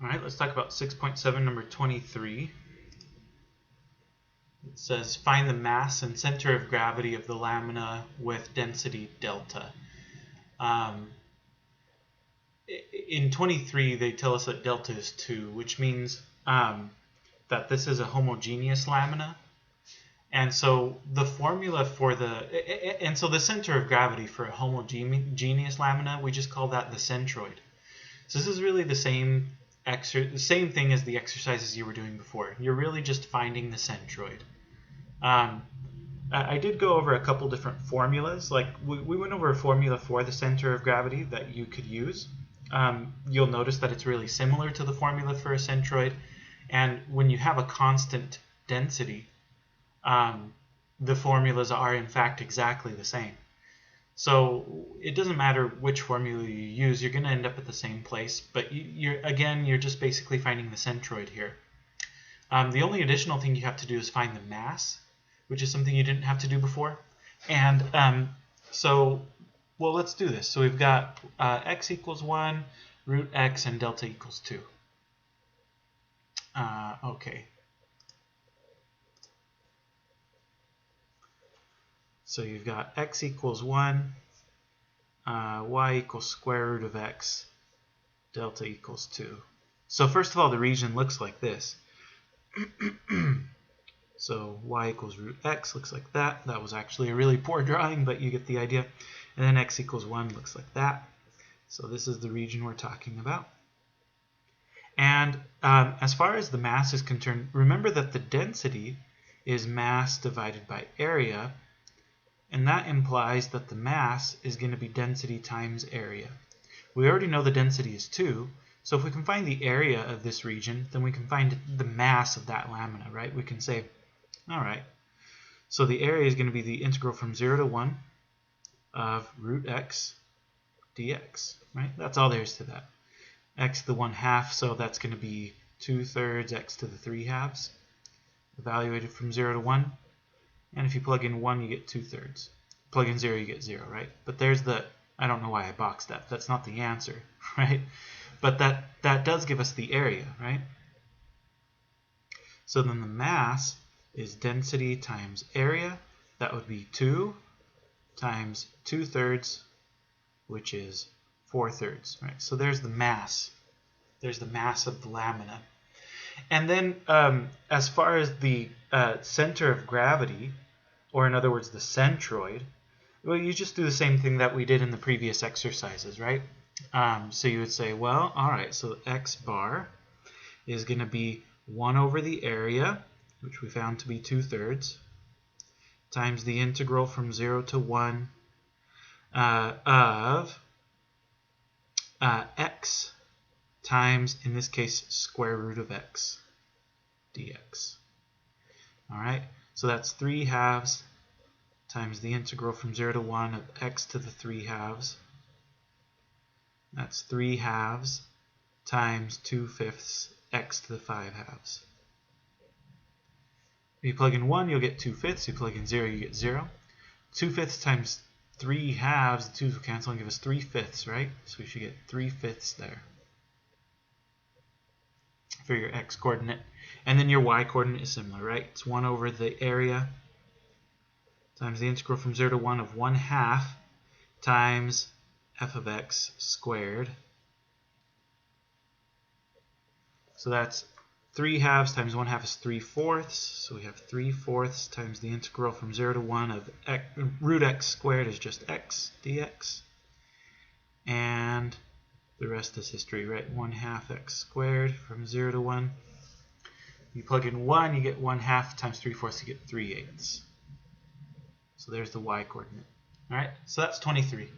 All right, let's talk about 6.7, number 23. It says, find the mass and center of gravity of the lamina with density delta. In 23, they tell us that delta is 2, which means that this is a homogeneous lamina. And so the formula for the center of gravity for a homogeneous lamina, we just call that the centroid. So this is really the same thing as the exercises you were doing before. You're really just finding the centroid. I did go over a couple different formulas. Like we went over a formula for the center of gravity that you could use. You'll notice that it's really similar to the formula for a centroid. And when you have a constant density, the formulas are in fact exactly the same. So it doesn't matter which formula you use, you're going to end up at the same place. But you're just basically finding the centroid here. The only additional thing you have to do is find the mass, which is something you didn't have to do before. And well, let's do this. So we've got x equals 1, root x, and delta equals 2. Okay. So you've got x equals 1, y equals square root of x, delta equals 2. So first of all, the region looks like this. So y equals root x looks like that. That was actually a really poor drawing, but you get the idea. And then x equals 1 looks like that. So this is the region we're talking about. And as far as the mass is concerned, remember that the density is mass divided by area. And that implies that the mass is going to be density times area. We already know the density is 2. So if we can find the area of this region, then we can find the mass of that lamina, right? We can say, all right, so the area is going to be the integral from 0 to 1 of root x dx, right? That's all there is to that. X to the 1/2, so that's going to be 2/3 x to the 3/2, evaluated from 0 to 1. And if you plug in 1, you get 2/3. Plug in 0, you get 0, right? But there's I don't know why I boxed that. That's not the answer, right? But that does give us the area, right? So then the mass is density times area. That would be 2 times 2/3, which is 4/3, right? So there's the mass. There's the mass of the lamina. And then as far as the center of gravity, or in other words, the centroid, well, you just do the same thing that we did in the previous exercises, right? So you would say, well, all right, so x bar is going to be 1 over the area, which we found to be 2/3, times the integral from 0 to 1 of x times, in this case, square root of x dx. All right, so that's 3/2 times the integral from 0 to 1 of x to the 3/2. That's 3/2 times 2/5 x to the 5/2. If you plug in 1, you'll get 2/5. You plug in 0, you get 0. 2/5 times 3/2, the 2's will cancel and give us 3/5, right? So we should get 3/5 there for your x coordinate. And then your y coordinate is similar, right? It's 1 over the area times the integral from 0 to 1 of 1/2 times f of x squared. So that's 3/2 times 1/2 is 3/4. So we have 3/4 times the integral from 0 to 1 of root x squared is just x dx. And the rest is history, right? 1/2 x squared from 0 to 1. You plug in 1, you get 1/2 times 3/4, you get 3/8. So there's the y coordinate. All right, so that's 23.